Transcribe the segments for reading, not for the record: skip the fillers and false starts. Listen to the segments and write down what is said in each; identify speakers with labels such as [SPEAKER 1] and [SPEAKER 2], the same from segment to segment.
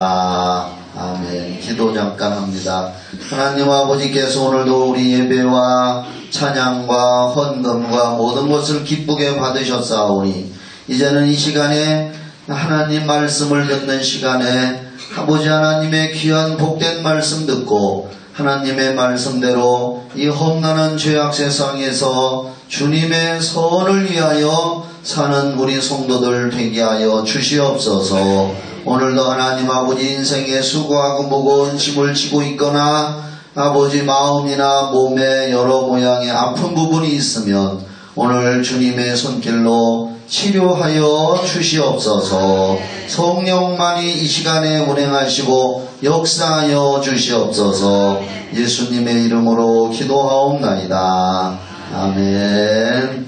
[SPEAKER 1] 아멘. 기도 잠깐 합니다. 하나님 아버지께서 오늘도 우리 예배와 찬양과 헌금과 모든 것을 기쁘게 받으셨사오니 이제는 이 시간에 하나님 말씀을 듣는 시간에 아버지 하나님의 귀한 복된 말씀 듣고 하나님의 말씀대로 이 험난한 죄악 세상에서 주님의 선을 위하여 사는 우리 성도들 되게 하여 주시옵소서. 오늘도 하나님 아버지 인생에 수고하고 무거운 짐을 지고 있거나 아버지 마음이나 몸에 여러 모양의 아픈 부분이 있으면 오늘 주님의 손길로 치료하여 주시옵소서. 성령만이 이 시간에 운행하시고 역사하여 주시옵소서. 예수님의 이름으로 기도하옵나이다. 아멘.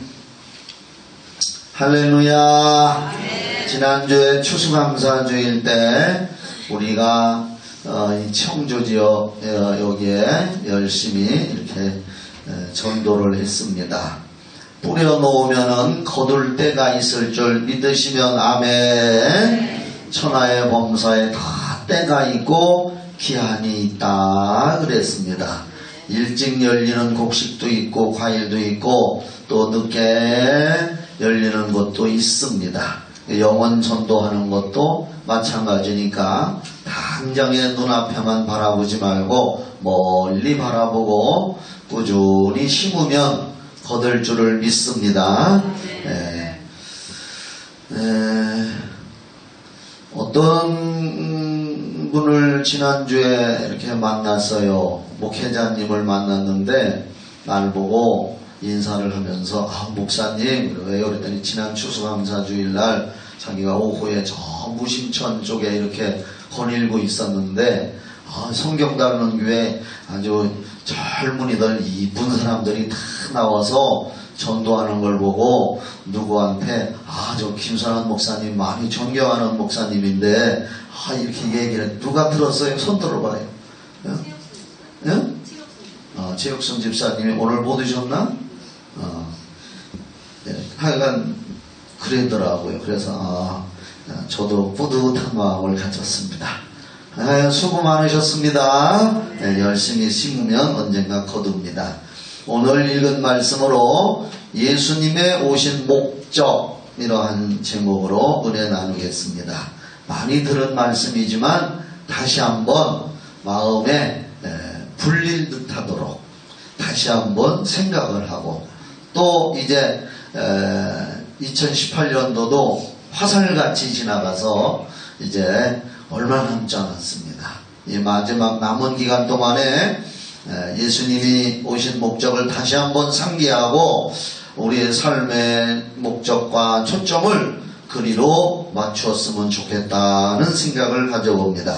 [SPEAKER 1] 할렐루야. 지난주에 추수감사주일 때 우리가 이 청주지역 여기에 열심히 이렇게 전도를 했습니다. 뿌려놓으면은 거둘 때가 있을 줄 믿으시면 아멘. 천하의 범사에 다 때가 있고 기한이 있다 그랬습니다. 일찍 열리는 곡식도 있고 과일도 있고 또 늦게 열리는 것도 있습니다. 영원 전도하는 것도 마찬가지니까 당장의 눈앞에만 바라보지 말고 멀리 바라보고 꾸준히 심으면 거둘 줄을 믿습니다. 어떤 분을 지난주에 이렇게 만났어요. 목회자님을 만났는데 날 보고 인사를 하면서 목사님 왜요? 그랬더니 지난 추수감사주일날 자기가 오후에 저 무심천 쪽에 이렇게 거닐고 있었는데 성경 다루는 교회 아주 젊은이들 이쁜 사람들이 다 나와서 전도하는 걸 보고 누구한테 저 김선한 목사님 많이 존경하는 목사님인데 이렇게 얘기를 누가 들었어요? 손 들어봐요. 최혁순 집사님이 오늘 못 오셨나? 하여간 그러더라고요. 그래서 저도 뿌듯한 마음을 가졌습니다. 수고 많으셨습니다. 열심히 심으면 언젠가 거둡니다. 오늘 읽은 말씀으로 예수님의 오신 목적 이러한 제목으로 은혜 나누겠습니다. 많이 들은 말씀이지만 다시 한번 마음에 불릴 듯하도록 다시 한번 생각을 하고 또 이제 2018년도도 화살같이 지나가서 이제 얼마 남지 않았습니다. 이 마지막 남은 기간 동안에 예수님이 오신 목적을 다시 한번 상기하고 우리의 삶의 목적과 초점을 그리로 맞추었으면 좋겠다는 생각을 가져봅니다.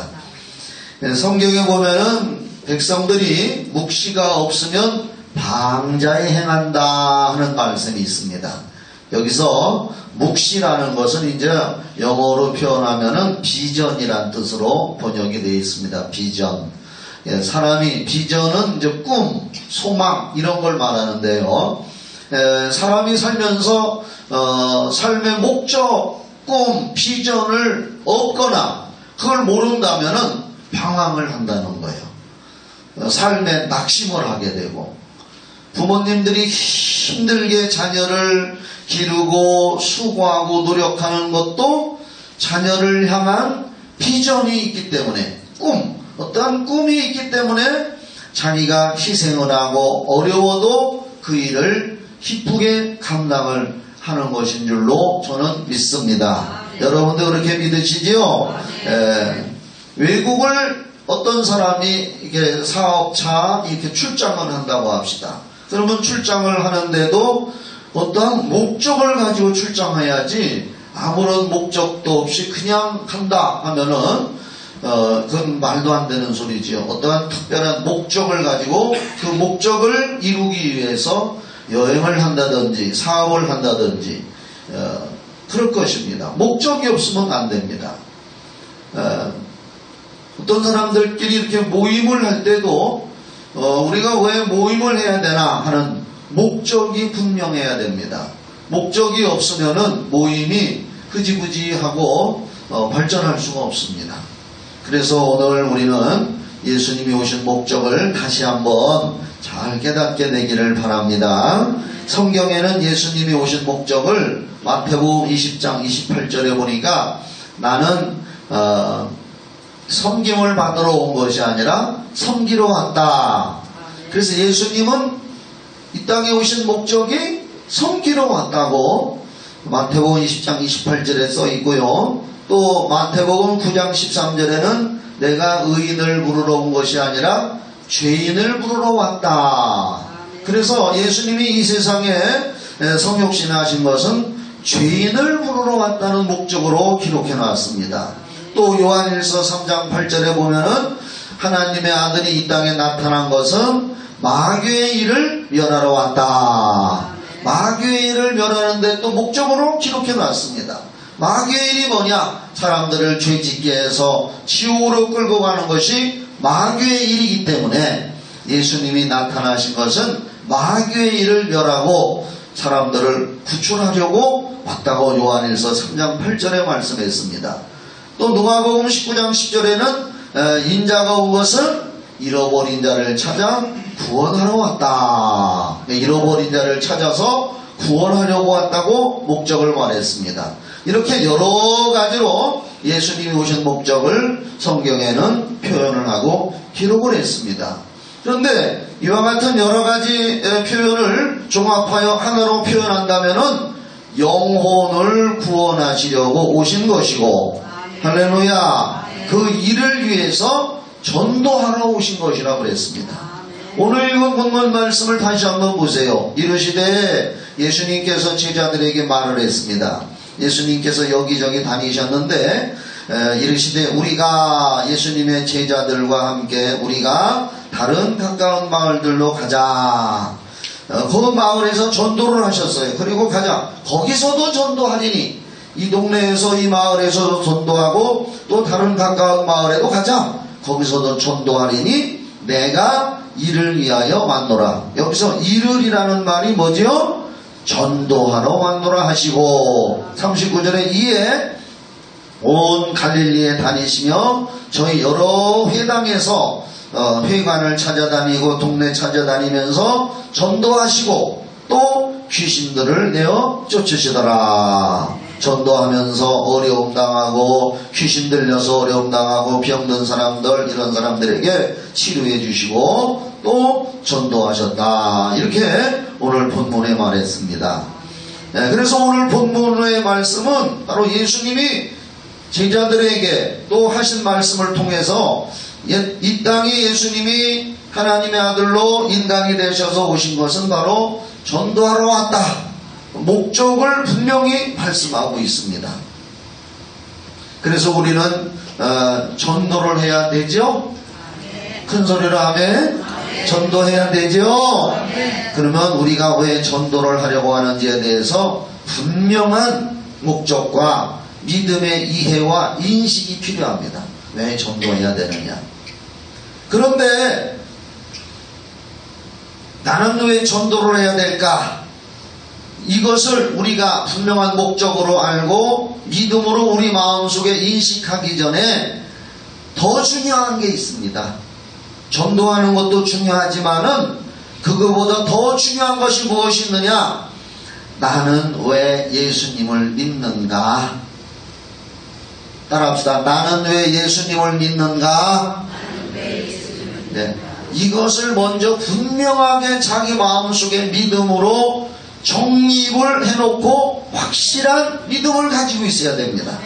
[SPEAKER 1] 성경에 보면은 백성들이 묵시가 없으면 방자에 행한다 하는 말씀이 있습니다. 여기서 묵시라는 것은 이제 영어로 표현하면은 비전이란 뜻으로 번역이 되어 있습니다. 비전. 사람이 비전은 이제 꿈, 소망 이런 걸 말하는데요. 사람이 살면서 삶의 목적, 꿈, 비전을 얻거나 그걸 모른다면은 방황을 한다는 거예요. 삶에 낙심을 하게 되고 부모님들이 힘들게 자녀를 기르고 수고하고 노력하는 것도 자녀를 향한 비전이 있기 때문에 어떠한 꿈이 있기 때문에 자기가 희생을 하고 어려워도 그 일을 기쁘게 감당을 하는 것인 줄로 저는 믿습니다. 여러분도 그렇게 믿으시지요? 외국을 어떤 사람이 이렇게 사업차 이렇게 출장을 한다고 합시다. 그러면 출장을 하는데도 어떠한 목적을 가지고 출장해야지 아무런 목적도 없이 그냥 간다 하면은 그건 말도 안 되는 소리지요. 어떠한 특별한 목적을 가지고 그 목적을 이루기 위해서 여행을 한다든지 사업을 한다든지 그럴 것입니다. 목적이 없으면 안 됩니다. 어떤 사람들끼리 이렇게 모임을 할 때도 우리가 왜 모임을 해야 되나 하는 목적이 분명해야 됩니다. 목적이 없으면은 모임이 흐지부지하고 발전할 수가 없습니다. 그래서 오늘 우리는 예수님이 오신 목적을 다시 한번 잘 깨닫게 되기를 바랍니다. 성경에는 예수님이 오신 목적을 마태복음 20장 28절에 보니까 나는 섬김을 받으러 온 것이 아니라 섬기러 왔다. 그래서 예수님은 이 땅에 오신 목적이 섬기러 왔다고 마태복음 20장 28절에 써 있고요. 또 마태복음 9장 13절에는 내가 의인을 부르러 온 것이 아니라 죄인을 부르러 왔다. 그래서 예수님이 이 세상에 성육신하신 것은 죄인을 부르러 왔다는 목적으로 기록해 놨습니다. 또 요한일서 3장 8절에 보면은 하나님의 아들이 이 땅에 나타난 것은 마귀의 일을 멸하러 왔다. 마귀의 일을 멸하는데 또 목적으로 기록해 놨습니다. 마귀의 일이 뭐냐? 사람들을 죄짓게 해서 지옥으로 끌고 가는 것이 마귀의 일이기 때문에 예수님이 나타나신 것은 마귀의 일을 멸하고 사람들을 구출하려고 왔다고 요한일서 3장 8절에 말씀했습니다. 또 누가복음 19장 10절에는 인자가 온 것은 잃어버린 자를 찾아 구원하러 왔다. 잃어버린 자를 찾아서 구원하려고 왔다고 목적을 말했습니다. 이렇게 여러 가지로 예수님이 오신 목적을 성경에는 표현을 하고 기록을 했습니다. 그런데 이와 같은 여러 가지 표현을 종합하여 하나로 표현한다면은 영혼을 구원하시려고 오신 것이고, 할렐루야, 그 일을 위해서 전도하러 오신 것이라고 그랬습니다. 오늘 읽은 본문 말씀을 다시 한번 보세요. 이르시되 예수님께서 제자들에게 말을 했습니다. 예수님께서 여기저기 다니셨는데 이르시되 우리가 예수님의 제자들과 함께 우리가 다른 가까운 마을들로 가자. 그 마을에서 전도를 하셨어요. 그리고 가자. 거기서도 전도하리니 이 동네에서 이 마을에서도 전도하고 또 다른 가까운 마을에도 가자. 거기서도 전도하리니 내가 이를 위하여 왔노라. 여기서 이를이라는 말이 뭐죠? 전도하러 왔노라 하시고 39절에 이에 온 갈릴리에 다니시며 저희 여러 회당에서 회관을 찾아다니고 동네 찾아다니면서 전도하시고 또 귀신들을 내어 쫓으시더라. 전도하면서 어려움 당하고 귀신 들려서 어려움 당하고 병든 사람들 이런 사람들에게 치료해 주시고 또 전도하셨다. 이렇게 오늘 본문에 말했습니다. 그래서 오늘 본문의 말씀은 바로 예수님이 제자들에게 또 하신 말씀을 통해서 이 땅에 예수님이 하나님의 아들로 인간이 되셔서 오신 것은 바로 전도하러 왔다. 목적을 분명히 말씀하고 있습니다. 그래서 우리는 전도를 해야 되죠? 큰 소리로 아멘. 전도해야 되죠? 그러면 우리가 왜 전도를 하려고 하는지에 대해서 분명한 목적과 믿음의 이해와 인식이 필요합니다. 왜 전도해야 되느냐? 그런데 나는 왜 전도를 해야 될까? 이것을 우리가 분명한 목적으로 알고 믿음으로 우리 마음속에 인식하기 전에 더 중요한 게 있습니다. 전도하는 것도 중요하지만은 그거보다 더 중요한 것이 무엇이 있느냐? 나는 왜 예수님을 믿는가? 따라합시다. 나는 왜 예수님을 믿는가? 네. 이것을 먼저 분명하게 자기 마음속에 믿음으로 정립을 해놓고 확실한 믿음을 가지고 있어야 됩니다.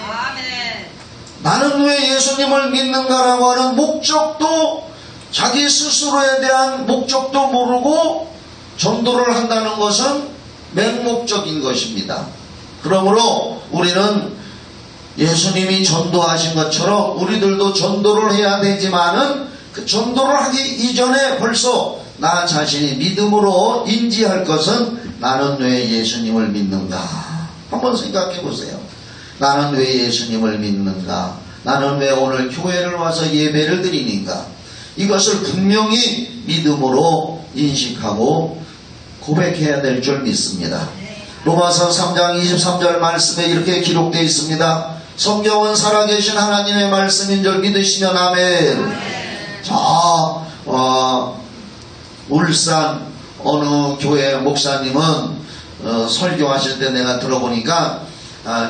[SPEAKER 1] 나는 왜 예수님을 믿는가라고 하는 목적도 자기 스스로에 대한 목적도 모르고 전도를 한다는 것은 맹목적인 것입니다. 그러므로 우리는 예수님이 전도하신 것처럼 우리들도 전도를 해야 되지만은 그 전도를 하기 이전에 벌써 나 자신이 믿음으로 인지할 것은 나는 왜 예수님을 믿는가? 한번 생각해 보세요. 나는 왜 예수님을 믿는가? 나는 왜 오늘 교회를 와서 예배를 드리는가? 이것을 분명히 믿음으로 인식하고 고백해야 될 줄 믿습니다. 로마서 3장 23절 말씀에 이렇게 기록되어 있습니다. 성경은 살아계신 하나님의 말씀인 줄 믿으시면 아멘. 자, 울산 어느 교회 목사님은 설교하실 때 내가 들어보니까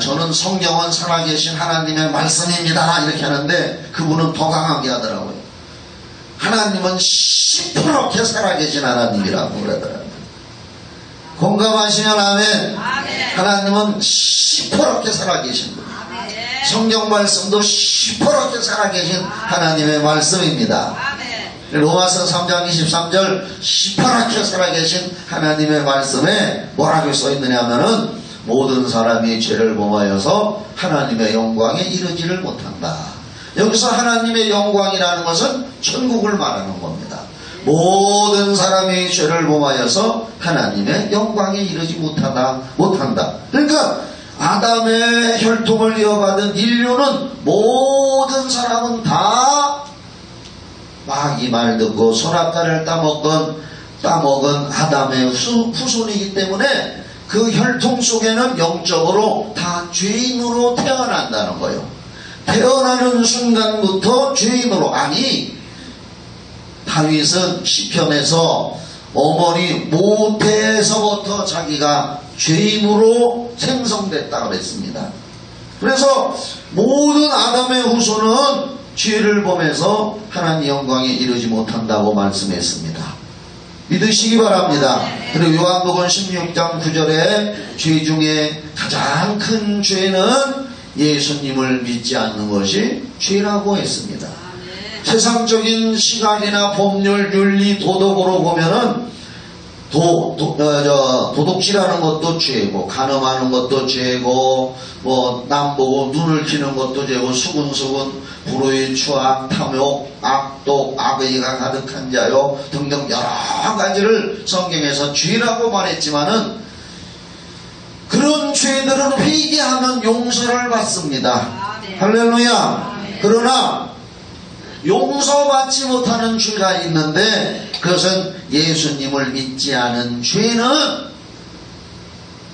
[SPEAKER 1] 저는 성경은 살아계신 하나님의 말씀입니다 이렇게 하는데 그분은 더 강하게 하더라고요. 하나님은 시퍼렇게 살아계신 하나님이라고 그러더라고요. 공감하시면 아멘. 하나님은 시퍼렇게 살아계신 분. 성경 말씀도 시퍼렇게 살아계신 하나님의 말씀입니다. 로마서 3장 23절 시퍼렇게 살아계신 하나님의 말씀에 뭐라고 써있느냐 하면은 모든 사람이 죄를 범하여서 하나님의 영광에 이르지를 못한다. 여기서 하나님의 영광이라는 것은 천국을 말하는 겁니다. 모든 사람이 죄를 범하여서 하나님의 영광에 이르지 못한다. 그러니까 아담의 혈통을 이어받은 인류는 모든 사람은 다 마귀 말 듣고 선악과를 따먹은 아담의 후손이기 때문에 그 혈통 속에는 영적으로 다 죄인으로 태어난다는 거예요. 태어나는 순간부터 죄인으로. 아니, 다윗은 시편에서 어머니 모태에서부터 자기가 죄인으로 생성됐다고 그랬습니다. 그래서 모든 아담의 후손은 죄를 범해서 하나님 영광에 이르지 못한다고 말씀했습니다. 믿으시기 바랍니다. 그리고 요한복음 16장 9절에 죄 중에 가장 큰 죄는 예수님을 믿지 않는 것이 죄라고 했습니다. 세상적인 시각이나 법률, 윤리, 도덕으로 보면은 도둑질하는 것도 죄고, 간음하는 것도 죄고, 남 보고 눈을 키는 것도 죄고, 수근수근 불의, 추악, 탐욕, 악독, 악의가 가득한 자요 등등 여러 가지를 성경에서 죄라고 말했지만은 그런 죄들은 회개하면 용서를 받습니다. 할렐루야. 그러나 용서받지 못하는 죄가 있는데 그것은 예수님을 믿지 않은 죄는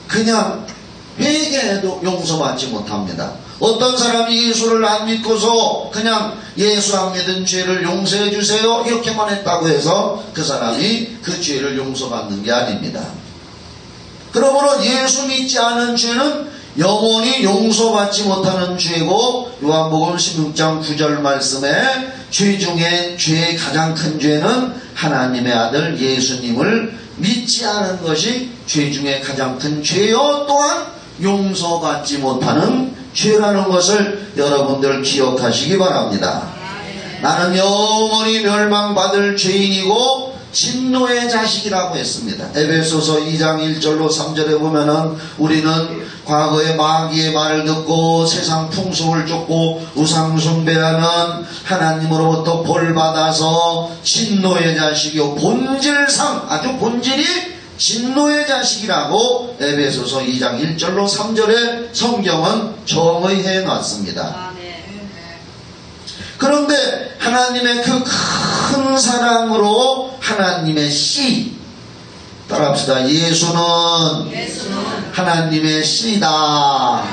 [SPEAKER 1] 그냥 회개해도 용서받지 못합니다. 어떤 사람이 예수를 안 믿고서 그냥 예수 안 믿은 죄를 용서해 주세요 이렇게만 했다고 해서 그 사람이 그 죄를 용서받는 게 아닙니다. 그러므로 예수 믿지 않은 죄는 영원히 용서받지 못하는 죄고, 요한복음 16장 9절 말씀에 죄 중에 죄의 가장 큰 죄는 하나님의 아들 예수님을 믿지 않은 것이 죄 중에 가장 큰 죄요 또한 용서받지 못하는 죄라는 것을 여러분들 기억하시기 바랍니다. 나는 영원히 멸망받을 죄인이고 진노의 자식이라고 했습니다. 에베소서 2장 1절로 3절에 보면은 우리는 과거에 마귀의 말을 듣고 세상 풍속을 쫓고 우상 숭배하는 하나님으로부터 벌받아서 진노의 자식이요 본질상 아주 본질이 진노의 자식이라고 에베소서 2장 1절로 3절에 성경은 정의해 놨습니다. 그런데 하나님의 그 큰 사랑으로 하나님의 씨 따라합시다. 예수는 하나님의 씨다.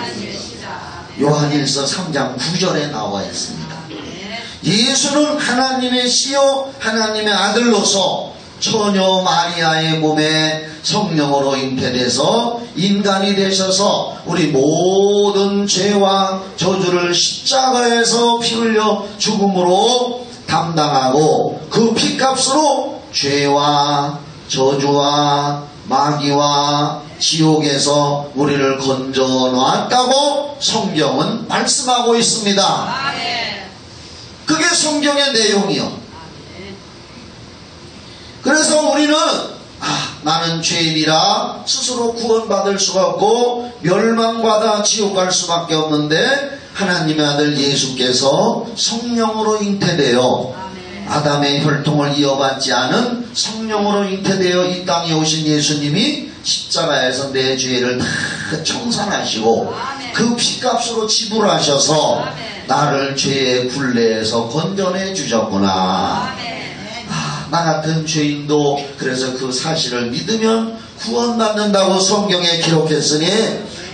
[SPEAKER 1] 요한일서 3장 9절에 나와 있습니다. 예수는 하나님의 씨요 하나님의 아들로서 처녀 마리아의 몸에 성령으로 잉태돼서 인간이 되셔서 우리 모든 죄와 저주를 십자가에서 피 흘려 죽음으로 담당하고 그 피값으로 죄와 저주와 마귀와 지옥에서 우리를 건져 놨다고 성경은 말씀하고 있습니다. 그게 성경의 내용이요. 그래서 우리는 나는 죄인이라 스스로 구원받을 수가 없고 멸망받아 지옥 갈 수밖에 없는데 하나님의 아들 예수께서 성령으로 잉태되어 아담의 혈통을 이어받지 않은 성령으로 잉태되어 이 땅에 오신 예수님이 십자가에서 내 죄를 다 청산하시고 그 피값으로 지불하셔서 나를 죄의 굴레에서 건져내 주셨구나. 나 같은 죄인도 그래서 그 사실을 믿으면 구원받는다고 성경에 기록했으니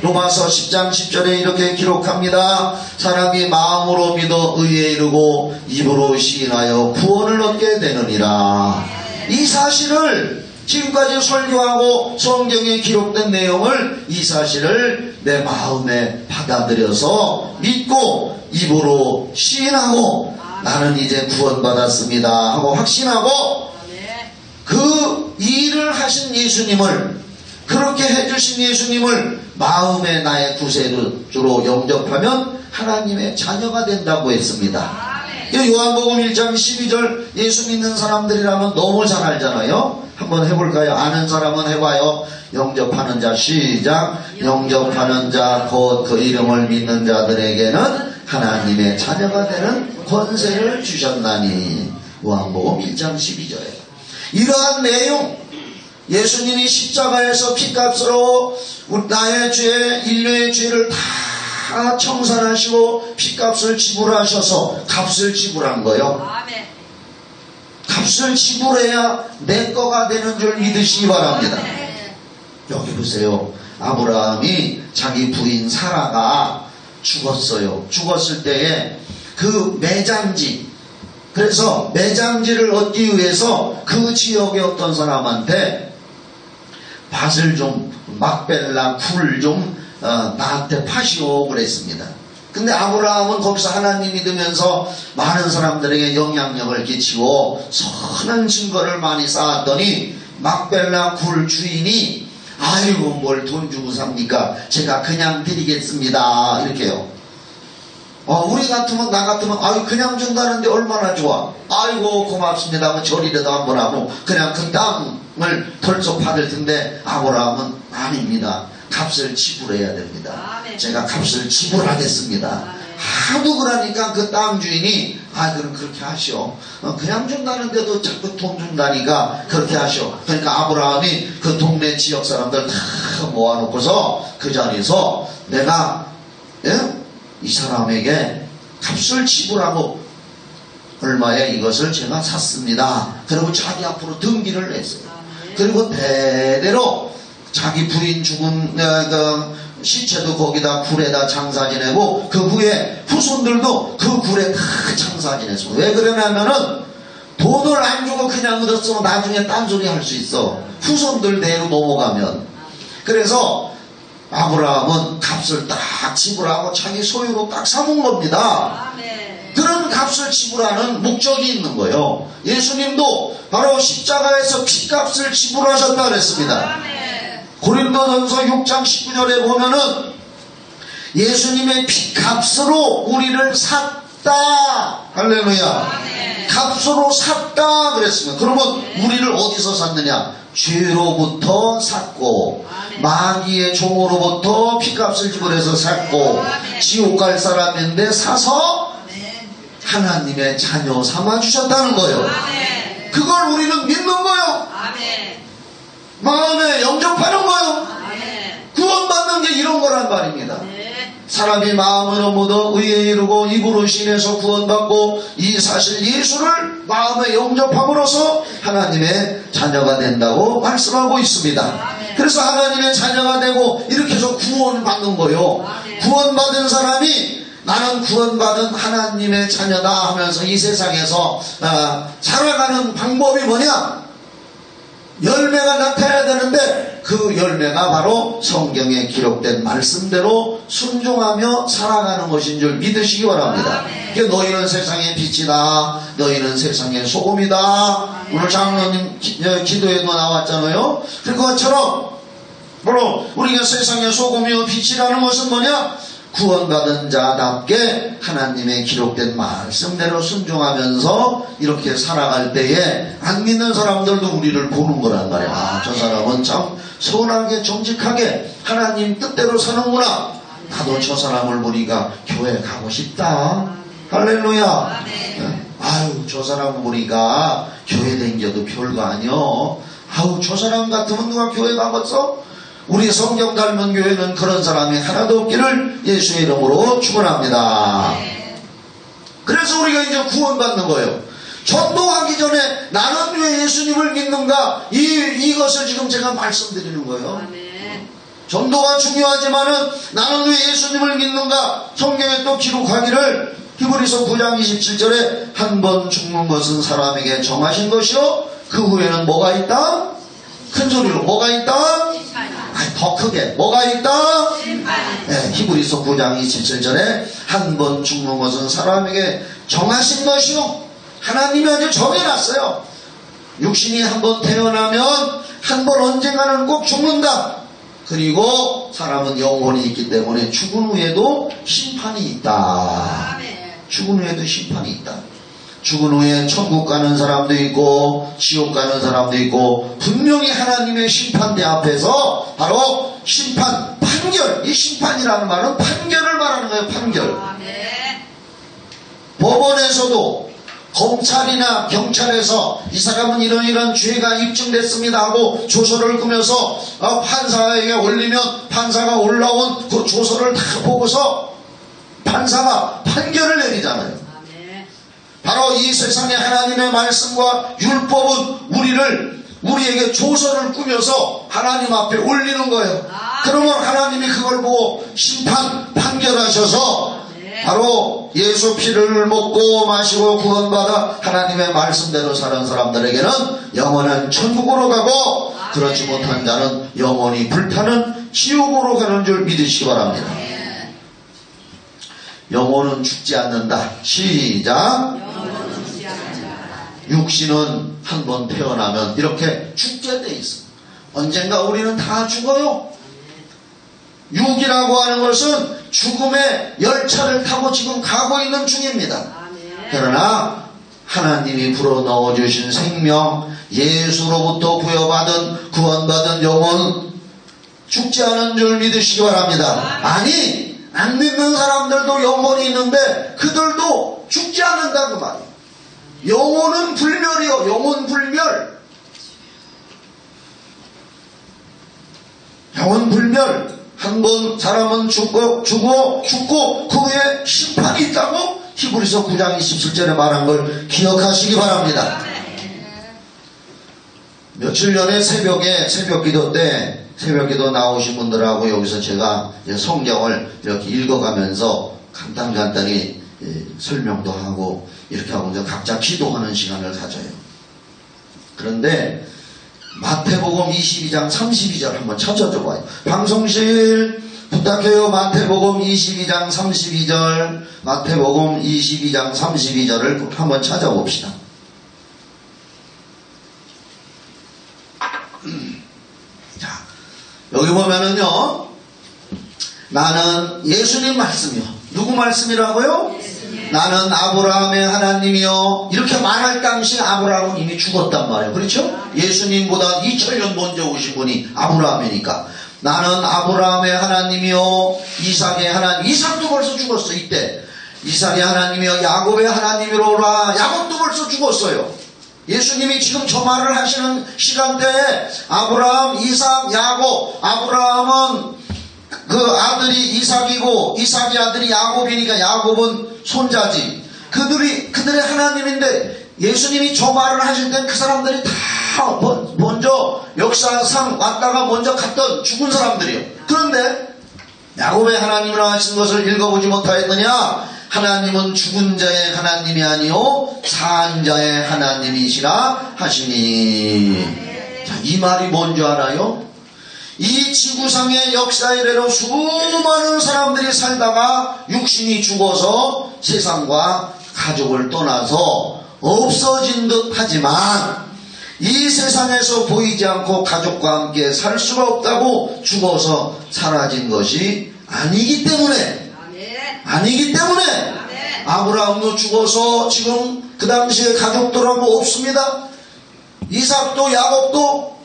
[SPEAKER 1] 로마서 10장 10절에 이렇게 기록합니다. 사람이 마음으로 믿어 의에 이르고 입으로 시인하여 구원을 얻게 되느니라. 이 사실을 지금까지 설교하고 성경에 기록된 내용을 이 사실을 내 마음에 받아들여서 믿고 입으로 시인하고 나는 이제 구원받았습니다 하고 확신하고 그 일을 하신 예수님을 그렇게 해주신 예수님을 마음의 나의 구세주로 영접하면 하나님의 자녀가 된다고 했습니다. 요한복음 1장 12절 예수 믿는 사람들이라면 너무 잘 알잖아요. 한번 해볼까요? 아는 사람은 해봐요. 영접하는 자 시작. 영접하는 자 곧 그 이름을 믿는 자들에게는 하나님의 자녀가 되는 권세를 주셨나니. 요한복음 1장 12절에 이러한 내용, 예수님이 십자가에서 피값으로 나의 죄, 인류의 죄를 다 청산하시고 피값을 지불하셔서 값을 지불한 거예요. 값을 지불해야 내 거가 되는 줄 믿으시기 바랍니다. 여기 보세요. 아브라함이 자기 부인 사라가 죽었어요. 죽었을 때에 그 매장지, 그래서 매장지를 얻기 위해서 그 지역의 어떤 사람한테 밭을 좀 막벨라 굴 좀 나한테 파시오 그랬습니다. 근데 아브라함은 거기서 하나님 믿으면서 많은 사람들에게 영향력을 끼치고 선한 증거를 많이 쌓았더니 막벨라 굴 주인이 아이고 뭘 돈 주고 삽니까? 제가 그냥 드리겠습니다 이렇게요. 우리 같으면 나 같으면 아유 그냥 준다는데 얼마나 좋아. 아이고 고맙습니다 하면 절이라도 한번 하고 그냥 그 땅을 덜썩 받을 텐데 아브라함은 아닙니다. 값을 지불해야 됩니다. 제가 값을 지불하겠습니다. 하도 그러니까 그 땅 주인이 그럼 그렇게 하시오. 그냥 준다는데도 자꾸 돈 준다니까 그렇게 하시오. 그러니까 아브라함이 그 동네 지역 사람들 다 모아놓고서 그 자리에서 내가 이 사람에게 값을 지불하고 얼마에 이것을 제가 샀습니다. 그리고 자기 앞으로 등기를 냈어요. 그리고 대대로 자기 부인 죽은 그 시체도 거기다 굴에다 장사 지내고 그 후에 후손들도 그 굴에 다 장사 지냈어요. 왜 그러냐면은 돈을 안 주고 그냥 얻었으면 나중에 딴소리 할 수 있어. 후손들 대로 넘어가면. 그래서 아브라함은 값을 딱 지불하고 자기 소유로 딱 사먹은 겁니다. 그런 값을 지불하는 목적이 있는 거예요. 예수님도 바로 십자가에서 피값을 지불하셨다 그랬습니다. 고린도전서 6장 19절에 보면은 예수님의 피값으로 우리를 샀다. 할렐루야. 값으로 샀다 그랬습니다. 그러면 우리를 어디서 샀느냐? 죄로부터 샀고 마귀의 종으로부터 피값을 지불해서 샀고 지옥 갈 사람인데 사서 하나님의 자녀 삼아 주셨다는 거예요. 그걸 우리는 믿는 거예요. 마음에 영접하는 거예요. 구원받는 게 이런 거란 말입니다. 사람이 마음으로 믿어 의에 이르고 입으로 신해서 구원받고 이 사실 예수를 마음에 영접함으로써 하나님의 자녀가 된다고 말씀하고 있습니다. 그래서 하나님의 자녀가 되고 이렇게 해서 구원받는 거예요. 구원받은 사람이 나는 구원받은 하나님의 자녀다 하면서 이 세상에서 살아가는 방법이 뭐냐? 열매가 나타나야 되는데 그 열매가 바로 성경에 기록된 말씀대로 순종하며 살아가는 것인 줄 믿으시기 바랍니다. 너희는 세상의 빛이다. 너희는 세상의 소금이다. 오늘 장로님 기도에도 나왔잖아요. 그것처럼 바로 우리가 세상의 소금이요 빛이라는 것은 뭐냐? 구원받은 자답게 하나님의 기록된 말씀대로 순종하면서 이렇게 살아갈 때에 안 믿는 사람들도 우리를 보는 거란 말이야. 저 사람은 참 선하게 정직하게 하나님 뜻대로 사는구나. 나도 저 사람을 보니까 교회 가고 싶다. 할렐루야. 아유 저 사람 보니까 교회 댕겨도 별거 아니여. 아유 저 사람 같으면 누가 교회 가겠어? 우리 성경 닮은 교회는 그런 사람이 하나도 없기를 예수의 이름으로 축원합니다. 그래서 우리가 이제 구원받는 거예요. 전도하기 전에 나는 왜 예수님을 믿는가? 이것을 지금 제가 말씀드리는 거예요. 전도가 중요하지만은 나는 왜 예수님을 믿는가? 성경에 또 기록하기를 히브리서 9장 27절에 한 번 죽는 것은 사람에게 정하신 것이요 그 후에는 뭐가 있다? 큰 소리로 뭐가 있다? 아니, 더 크게 뭐가 있다? 네, 히브리서 9장 27절에 한 번 죽는 것은 사람에게 정하신 것이요 하나님이 아주 정해놨어요. 육신이 한 번 태어나면 한 번 언젠가는 꼭 죽는다. 그리고 사람은 영혼이 있기 때문에 죽은 후에도 심판이 있다. 죽은 후에도 심판이 있다. 죽은 후에 천국 가는 사람도 있고 지옥 가는 사람도 있고 분명히 하나님의 심판대 앞에서 바로 심판, 판결. 이 심판이라는 말은 판결을 말하는 거예요. 판결. 법원에서도 검찰이나 경찰에서 이 사람은 이런 죄가 입증됐습니다 하고 조서를 꾸며서 판사에게 올리면 판사가 올라온 그 조서를 다 보고서 판사가 판결을 내리잖아요. 바로 이 세상에 하나님의 말씀과 율법은 우리에게 조서를 꾸며서 하나님 앞에 올리는 거예요. 그러면 하나님이 그걸 보고 심판, 판결하셔서 바로 예수 피를 먹고 마시고 구원받아 하나님의 말씀대로 사는 사람들에게는 영원한 천국으로 가고 그렇지 못한 자는 영원히 불타는 지옥으로 가는 줄 믿으시기 바랍니다. 영혼은 죽지 않는다. 시작. 육신은 한 번 태어나면 이렇게 죽게 돼 있어. 언젠가 우리는 다 죽어요. 육이라고 하는 것은 죽음의 열차를 타고 지금 가고 있는 중입니다. 그러나 하나님이 불어넣어주신 생명, 예수로부터 부여받은 구원받은 영혼은 죽지 않은 줄 믿으시기 바랍니다. 아니, 안 믿는 사람들도 영혼이 있는데 그들도 죽지 않는다 그 말이에요. 영혼은 불멸이요. 영혼 불멸. 영혼 불멸. 한 번 사람은 죽고 그 후에 심판이 있다고 히브리서 9장 27절에 말한 걸 기억하시기 바랍니다. 며칠 전에 새벽기도 때 새벽기도 나오신 분들하고 여기서 제가 성경을 이렇게 읽어가면서 간단히 설명도 하고 이렇게 하고 이제 각자 기도하는 시간을 가져요. 그런데 마태복음 22장 32절 한번 찾아줘 봐요. 방송실 부탁해요. 마태복음 22장 32절, 마태복음 22장 32절을 한번 찾아봅시다. 자, 여기 보면은요, 나는 예수님 말씀이요. 누구 말씀이라고요? 나는 아브라함의 하나님이요. 이렇게 말할 당시 아브라함은 이미 죽었단 말이에요. 그렇죠? 예수님보다 2000년 먼저 오신 분이 아브라함이니까. 나는 아브라함의 하나님이요. 이삭의 하나님. 이삭도 벌써 죽었어. 이때. 이삭의 하나님이요. 야곱의 하나님이로라. 야곱도 벌써 죽었어요. 예수님이 지금 저 말을 하시는 시간대에 아브라함, 이삭, 야곱. 아브라함은 그 아들이 이삭이고 이삭의 아들이 야곱이니까 야곱은 손자지. 그들의 하나님인데 예수님이 저 말을 하실 때 그 사람들이 다 먼저 역사상 왔다가 먼저 갔던 죽은 사람들이요. 그런데 야곱의 하나님이라 하신 것을 읽어보지 못하였느냐? 하나님은 죽은 자의 하나님이 아니요 산 자의 하나님이시라 하시니. 자, 이 말이 뭔지 알아요? 이 지구상의 역사 이래로 수많은 사람들이 살다가 육신이 죽어서 세상과 가족을 떠나서 없어진 듯 하지만 이 세상에서 보이지 않고 가족과 함께 살 수가 없다고 죽어서 사라진 것이 아니기 때문에 아브라함도 죽어서 지금 그 당시에 가족들하고 없습니다. 이삭도 야곱도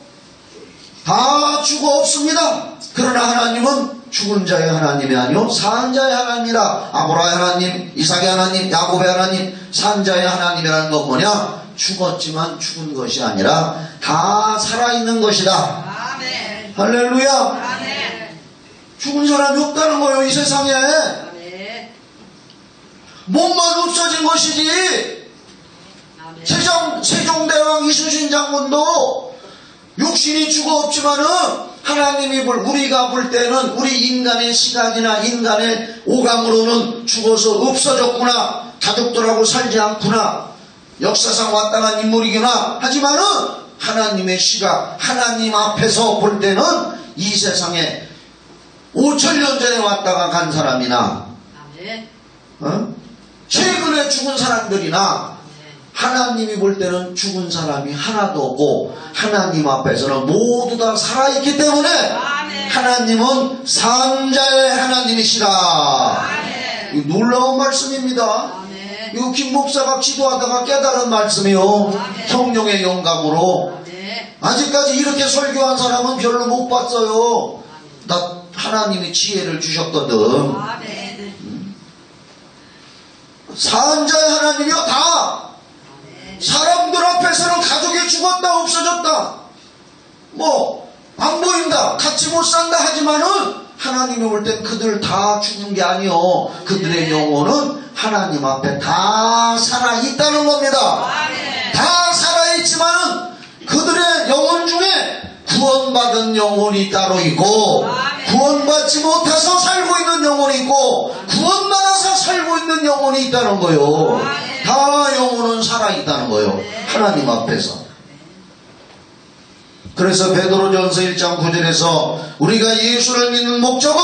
[SPEAKER 1] 다 죽어 없습니다. 그러나 하나님은 죽은 자의 하나님이 아니요 산 자의 하나님이라. 아브라함의 하나님, 이삭의 하나님, 야곱의 하나님, 산 자의 하나님이라는 건 뭐냐? 죽었지만 죽은 것이 아니라 다 살아있는 것이다. 아멘. 할렐루야. 아멘. 죽은 사람이 없다는 거예요. 이 세상에. 아멘. 몸만 없어진 것이지. 아멘. 세종대왕 이순신 장군도 육신이 죽어 없지만은 하나님이 우리가 볼 때는 우리 인간의 시각이나 인간의 오감으로는 죽어서 없어졌구나, 가족들하고 살지 않구나, 역사상 왔다 간 인물이구나 하지만은 하나님의 시각, 하나님 앞에서 볼 때는 이 세상에 5,000년 전에 왔다가 간 사람이나 최근에 죽은 사람들이나 하나님이 볼 때는 죽은 사람이 하나도 없고 하나님 앞에서는 모두 다 살아있기 때문에 하나님은 산자의 하나님이시라. 놀라운 말씀입니다. 이거 김 목사가 기도하다가 깨달은 말씀이요. 성령의 영감으로. 아직까지 이렇게 설교한 사람은 별로 못 봤어요. 나 하나님이 지혜를 주셨거든. 산자의 하나님이요. 다 사람들 앞에서는 가족이 죽었다 없어졌다 안 보인다, 같이 못 산다 하지만은 하나님이 볼 땐 그들 다 죽은 게 아니요, 그들의 영혼은 하나님 앞에 다 살아있다는 겁니다. 다 살아있지만은 그들의 영혼 중에 구원받은 영혼이 따로 있고 구원받지 못해서 살고 있는 영혼이 있고 구원받아서 살고 있는 영혼이 있다는 거요. 다 영혼은 살아있다는 거요, 하나님 앞에서. 그래서 베드로전서 1장 9절에서 우리가 예수를 믿는 목적은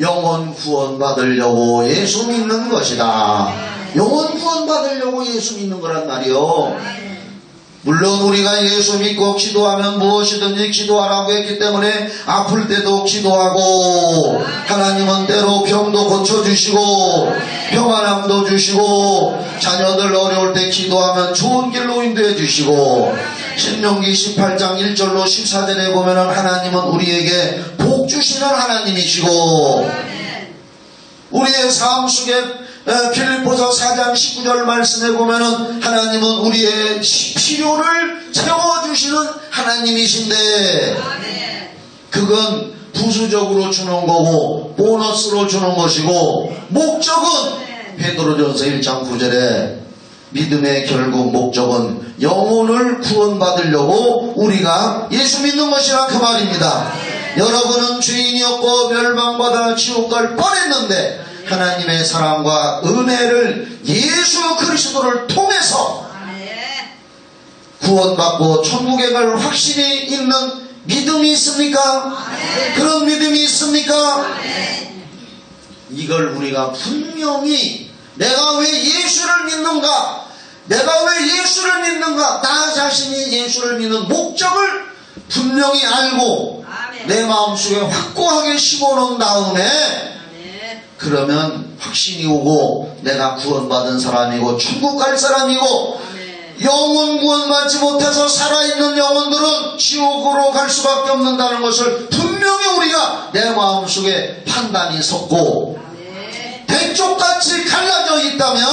[SPEAKER 1] 영혼 구원받으려고 예수 믿는 것이다. 영혼 구원받으려고 예수 믿는 거란 말이요. 물론 우리가 예수 믿고 기도하면 무엇이든지 기도하라고 했기 때문에 아플 때도 기도하고 하나님은 때로 병도 고쳐주시고 평안함도 주시고 자녀들 어려울 때 기도하면 좋은 길로 인도해 주시고 신명기 18장 1절로 14절에 보면은 하나님은 우리에게 복 주시는 하나님이시고 우리의 삶 속에 빌립보서 4장 19절 말씀에 보면은 하나님은 우리의 필요를 채워주시는 하나님이신데 그건 부수적으로 주는 거고 보너스로 주는 것이고 목적은 베드로전서 1장 9절에 믿음의 결국 목적은 영혼을 구원받으려고 우리가 예수 믿는 것이라 그 말입니다. 여러분은 죄인이었고 멸망받아 지옥 갈 뻔했는데 하나님의 사랑과 은혜를 예수 그리스도를 통해서 구원받고 천국에 갈 확신이 있는 믿음이 있습니까? 그런 믿음이 있습니까? 이걸 우리가 분명히 내가 왜 예수를 믿는가? 내가 왜 예수를 믿는가? 나 자신이 예수를 믿는 목적을 분명히 알고 내 마음속에 확고하게 심어놓은 다음에 그러면 확신이 오고 내가 구원받은 사람이고 천국 갈 사람이고 영혼 구원받지 못해서 살아있는 영혼들은 지옥으로 갈 수밖에 없는다는 것을 분명히 우리가 내 마음속에 판단이 섰고 백쪽같이 갈라져 있다면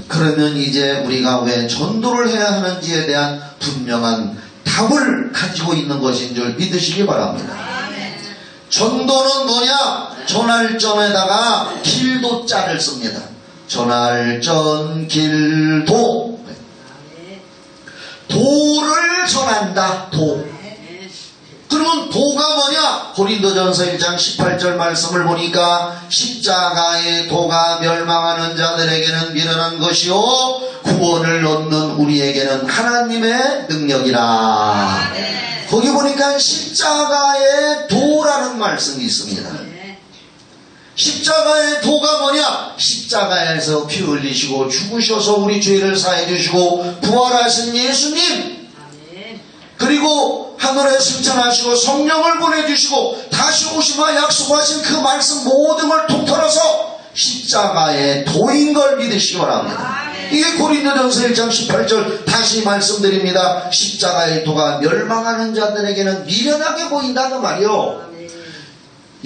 [SPEAKER 1] 그러면 이제 우리가 왜 전도를 해야 하는지에 대한 분명한 답을 가지고 있는 것인 줄 믿으시기 바랍니다. 전도는 뭐냐? 전할점에다가 길도자를 씁니다. 전할점 길도. 도를 전한다. 도. 그러면 도가 뭐냐? 고린도전서 1장 18절 말씀을 보니까 십자가의 도가 멸망하는 자들에게는 미련한 것이요 구원을 얻는 우리에게는 하나님의 능력이라. 거기 보니까 십자가의 도라는 말씀이 있습니다. 십자가의 도가 뭐냐? 십자가에서 피 흘리시고 죽으셔서 우리 죄를 사해 주시고 부활하신 예수님, 그리고 하늘에 승천하시고 성령을 보내주시고 다시 오시마 약속하신 그 말씀 모든 걸 통틀어서 십자가의 도인 걸 믿으시기 바랍니다. 이게 고린도전서 1장 18절 다시 말씀드립니다. 십자가의 도가 멸망하는 자들에게는 미련하게 보인다는 말이요.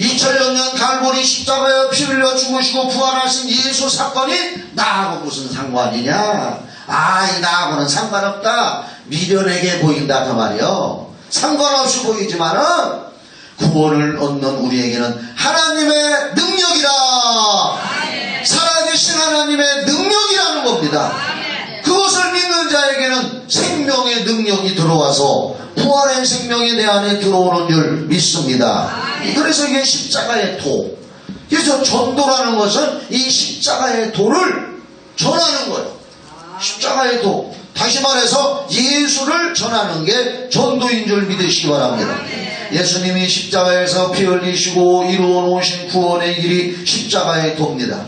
[SPEAKER 1] 2000년 전 갈보리 십자가에 피 흘려 죽으시고 부활하신 예수 사건이 나하고 무슨 상관이냐? 아이, 나하고는 상관없다. 미련하게 보인다 그 말이요. 상관없이 보이지만은 구원을 얻는 우리에게는 하나님의 능력이라. 살아계신 하나님의 능력이라는 겁니다. 그것을 믿는 믿는 자에게는 생명의 능력이 들어와서 부활의 생명이 내 안에 들어오는 줄 믿습니다. 그래서 이게 십자가의 도. 그래서 전도라는 것은 이 십자가의 도를 전하는 거예요. 십자가의 도. 다시 말해서 예수를 전하는 게 전도인 줄 믿으시기 바랍니다. 예수님이 십자가에서 피 흘리시고 이루어놓으신 구원의 길이 십자가의 도입니다.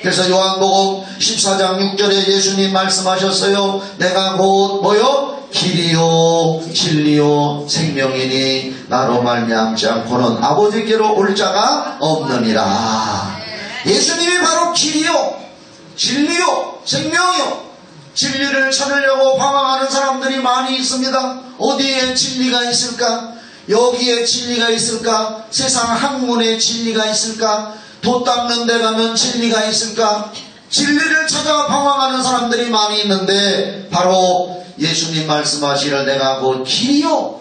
[SPEAKER 1] 그래서 요한복음 14장 6절에 예수님 말씀하셨어요. 내가 곧 뭐요? 길이요 진리요 생명이니 나로 말미암지 않고는 아버지께로 올 자가 없느니라. 예수님이 바로 길이요 진리요 생명이요. 진리를 찾으려고 방황하는 사람들이 많이 있습니다. 어디에 진리가 있을까? 여기에 진리가 있을까? 세상 학문에 진리가 있을까? 돛 닦는 데 가면 진리가 있을까? 진리를 찾아 방황하는 사람들이 많이 있는데 바로 예수님 말씀하시를 내가 곧 길이요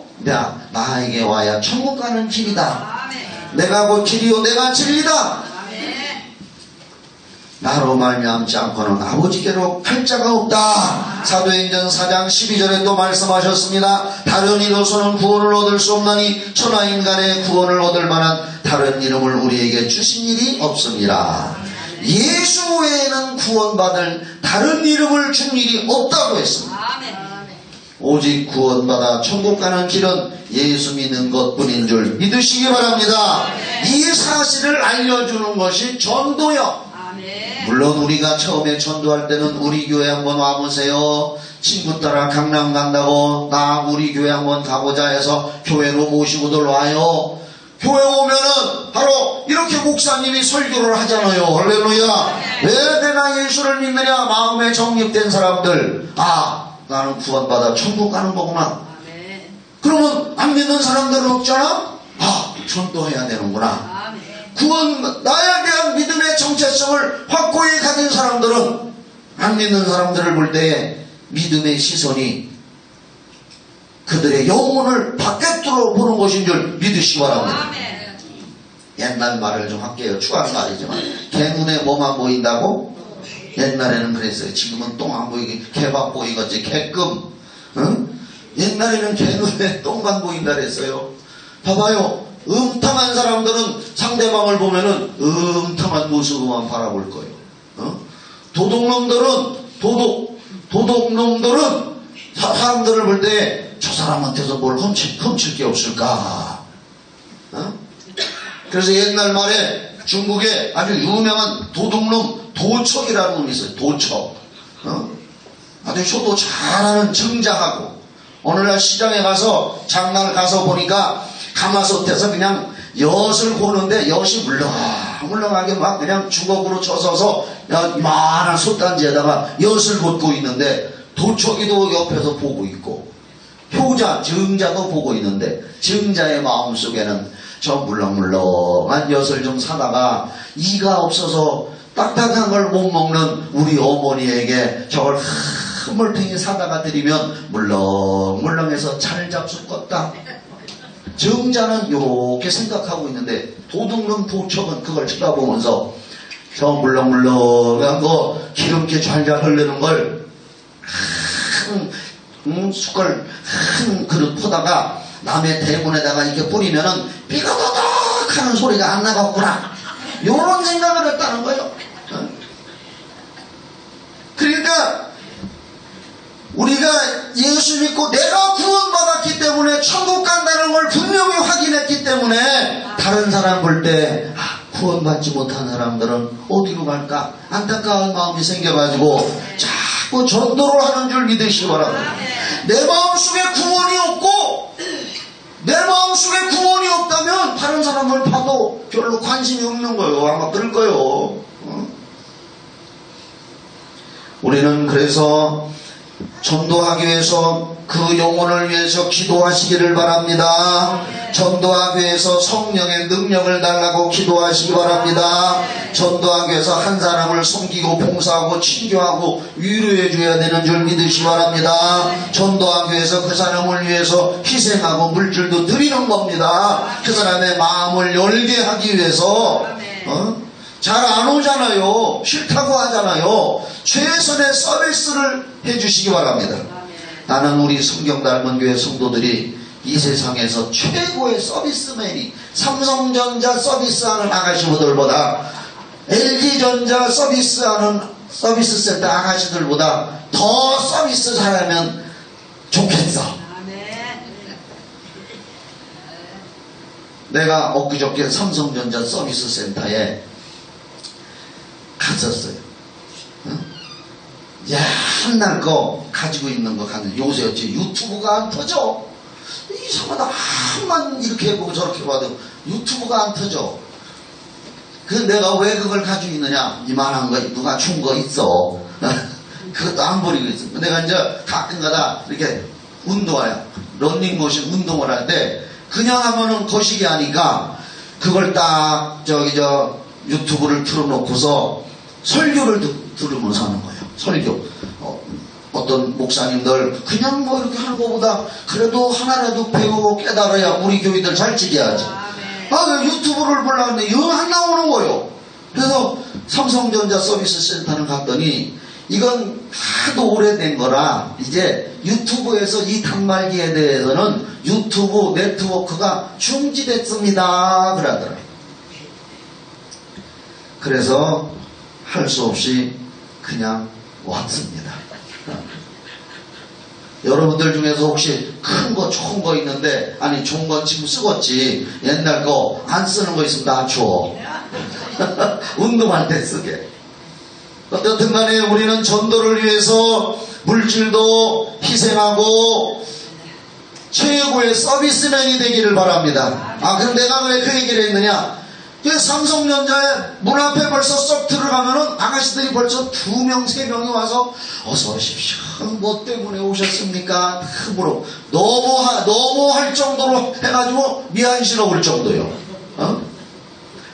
[SPEAKER 1] 나에게 와야 천국 가는 길이다. 내가 곧 길이요 내가 진리다. 나로 말미암지 않고는 아버지께로 갈 자가 없다. 사도행전 4장 12절에 또 말씀하셨습니다. 다른 이로서는 구원을 얻을 수 없나니 천하인간의 구원을 얻을 만한 다른 이름을 우리에게 주신 일이 없습니다. 예수 외에는 구원받을 다른 이름을 준 일이 없다고 했습니다. 오직 구원받아 천국 가는 길은 예수 믿는 것뿐인 줄 믿으시기 바랍니다. 이 사실을 알려주는 것이 전도요. 물론 우리가 처음에 전도할 때는 우리 교회 한번 와보세요. 친구 따라 강남 간다고 나 우리 교회 한번 가보자 해서 교회로 모시고들 와요. 교회 오면은 바로 이렇게 목사님이 설교를 하잖아요. 할렐루야. 왜 내가 예수를 믿느냐? 마음에 정립된 사람들. 나는 구원받아 천국 가는 거구나. 그러면 안 믿는 사람들은 없잖아. 전도해야 되는구나. 나에 대한 믿음의 정체성을 확고히 가진 사람들은 안 믿는 사람들을 볼 때 믿음의 시선이 그들의 영혼을 바깥으로 보는 것인 줄 믿으시기 바랍니다. 옛날 말을 좀 할게요. 추한 말이지만 개 눈에 뭐만 보인다고? 옛날에는 그랬어요. 지금은 똥 안 보이게 개밥 보이겠지. 개끔. 응? 옛날에는 개 눈에 똥만 보인다 그랬어요. 봐봐요. 음탕한 사람들은 상대방을 보면은 음탕한 모습만 바라볼 거예요. 도둑놈들은 사람들을 볼 때 저 사람한테서 뭘 훔칠 게 없을까? 그래서 옛날 말에 중국에 아주 유명한 도둑놈 도척이라는 놈이 있어요. 도척. 아주 효도 잘하는 정자하고 오늘날 시장에 가서 장난을 가서 보니까 가마솥에서 그냥 엿을 고는데 엿이 물렁물렁하게 막 그냥 주걱으로 쳐서서 이만한 솥단지에다가 엿을 걷고 있는데 도척이도 옆에서 보고 있고 효자, 정자도 보고 있는데 정자의 마음속에는 저 물렁물렁한 엿을 좀 사다가 이가 없어서 딱딱한 걸 못 먹는 우리 어머니에게 저걸 흐물탱이 사다가 드리면 물렁물렁해서 잘 잡숫겄다. 정자는 이렇게 생각하고 있는데 도둑놈 도척은 그걸 쳐다보면서 저 물렁물렁한 거 기름기 잘잘 흐르는 걸 숟갈 큰 그릇 퍼다가 남의 대문에다가 이렇게 뿌리면은 삐거덕 하는 소리가 안 나갔구나. 요런 생각을 했다는 거예요. 그러니까 우리가 예수 믿고 내가 구원받았기 때문에 천국 간다는 걸 분명히 확인했기 때문에 다른 사람 볼 때 구원받지 못한 사람들은 어디로 갈까 안타까운 마음이 생겨가지고 자꾸 전도를 하는 줄 믿으시기 바랍니다. 내 마음속에 구원이 없고 내 마음속에 구원이 없다면 다른 사람을 봐도 별로 관심이 없는 거예요. 아마 그럴 거예요. 우리는 그래서 전도하기 위해서 그 영혼을 위해서 기도하시기를 바랍니다. 전도하기 위해서 성령의 능력을 달라고 기도하시기 바랍니다. 전도하기 위해서 한 사람을 섬기고 봉사하고 친교하고 위로해 줘야 되는 줄 믿으시기 바랍니다. 전도하기 위해서 그 사람을 위해서 희생하고 물질도 드리는 겁니다. 그 사람의 마음을 열게 하기 위해서 잘 안 오잖아요. 싫다고 하잖아요. 최선의 서비스를 해주시기 바랍니다. 나는 우리 성경 닮은 교회 성도들이 이 세상에서 최고의 서비스맨이 삼성전자 서비스하는 아가씨들보다 LG전자 서비스하는 서비스센터 아가씨들보다 더 서비스 잘하면 좋겠어. 내가 엊그저께 삼성전자 서비스 센터에 갔었어요. 응? 야, 한날 거 가지고 있는 거 갔는데 요새 어째 유튜브가 안 터져. 이상하다. 한만 이렇게 해보고 저렇게 봐도 유튜브가 안 터져. 그 내가 왜 그걸 가지고 있느냐? 이만한 거 누가 준 거 있어. 그것도 안 버리고 있어. 내가 이제 가끔가다 이렇게 운동해요. 런닝머신 운동을 할 때 그냥 하면은 거시기 하니까 그걸 딱 유튜브를 틀어놓고서 설교를 들으면서 하는 거예요. 설교. 어떤 목사님들 그냥 뭐 이렇게 하는 것보다 그래도 하나라도 배우고 깨달아야 우리 교회들 잘 지켜야지. 유튜브를 보려고 하는데 영 안 나오는 거예요. 그래서 삼성전자 서비스 센터를 갔더니 이건 하도 오래된 거라 이제 유튜브에서 이 단말기에 대해서는 유튜브 네트워크가 중지됐습니다 그러더라고요. 그래서 할 수 없이 그냥 왔습니다. 여러분들 중에서 혹시 큰 거 좋은 거 있는데 아니 좋은 건 지금 쓰겠지 옛날 거 안 쓰는 거 있으면 나 줘. 운동할 때 쓰게. 어떻든 간에 우리는 전도를 위해서 물질도 희생하고 최고의 서비스맨이 되기를 바랍니다. 그럼 내가 왜 그 얘기를 했느냐? 삼성전자에 문 앞에 벌써 쏙 들어가면은 아가씨들이 벌써 2명, 3명이 와서 어서 오십시오. 뭐 때문에 오셨습니까? 물어. 너무 할 정도로 해가지고 미안스러울 정도요.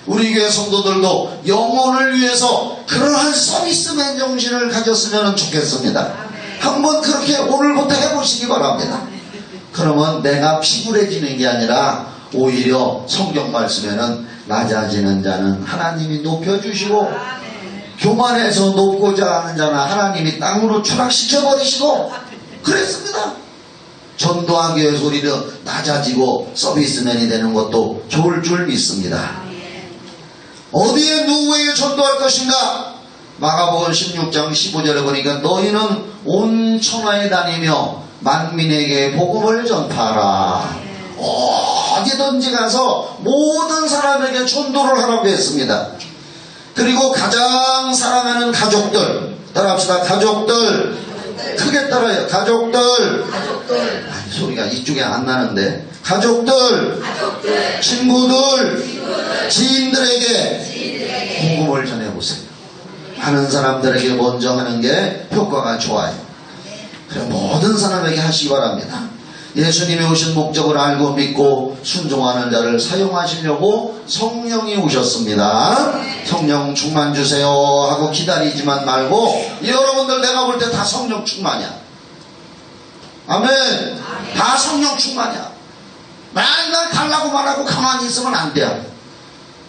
[SPEAKER 1] 우리 교회 성도들도 영혼을 위해서 그러한 서비스맨 정신을 가졌으면 좋겠습니다. 한번 그렇게 오늘부터 해보시기 바랍니다. 그러면 내가 피곤해지는 게 아니라 오히려 성경 말씀에는 낮아지는 자는 하나님이 높여주시고 교만해서 높고자 하는 자는 하나님이 땅으로 추락시켜버리시고 그랬습니다. 전도하기 위해서 우리는 낮아지고 서비스맨이 되는 것도 좋을 줄 믿습니다. 어디에 누구에게 전도할 것인가? 마가복음 16장 15절에 보니까 너희는 온 천하에 다니며 만민에게 복음을 전파하라. 어디든지 가서 모든 사람에게 전도를 하라고 했습니다. 그리고 가장 사랑하는 가족들, 따라합시다. 가족들, 크게 따라요. 가족들. 소리가 이쪽에 안 나는데 가족들, 친구들, 지인들에게 복음을 전해보세요. 하는 사람들에게 먼저 하는 게 효과가 좋아요. 그럼 모든 사람에게 하시기 바랍니다. 예수님이 오신 목적을 알고 믿고 순종하는 자를 사용하시려고 성령이 오셨습니다. 성령 충만 주세요 하고 기다리지만 말고 여러분들 내가 볼 때 다 성령 충만이야. 아멘. 다 성령 충만이야. 맨날 달라고 말하고 가만히 있으면 안 돼요.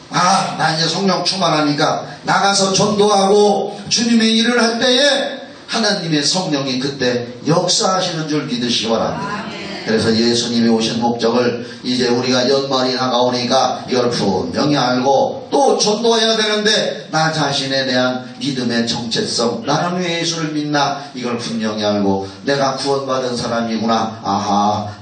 [SPEAKER 1] 나 이제 성령 충만하니까 나가서 전도하고 주님의 일을 할 때에 하나님의 성령이 그때 역사하시는 줄 믿으시기 바랍니다. 그래서 예수님이 오신 목적을 이제 우리가 연말이 다가오니까 이걸 분명히 알고 또 전도해야 되는데 나 자신에 대한 믿음의 정체성, 나는 왜 예수를 믿나 이걸 분명히 알고 내가 구원받은 사람이구나,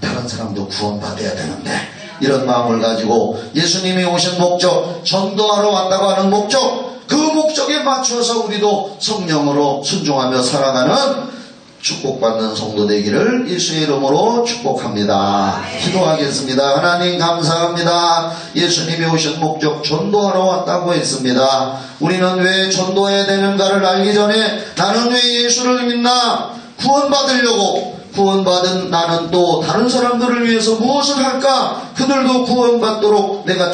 [SPEAKER 1] 다른 사람도 구원받아야 되는데 이런 마음을 가지고 예수님이 오신 목적, 전도하러 왔다고 하는 목적, 그 목적에 맞추어서 우리도 성령으로 순종하며 살아가는 축복받는 성도 되기를 예수의 이름으로 축복합니다. 기도하겠습니다. 하나님 감사합니다. 예수님이 오신 목적 전도하러 왔다고 했습니다. 우리는 왜 전도해야 되는가를 알기 전에 나는 왜 예수를 믿나? 구원받으려고. 구원받은 나는 또 다른 사람들을 위해서 무엇을 할까? 그들도 구원받도록 내가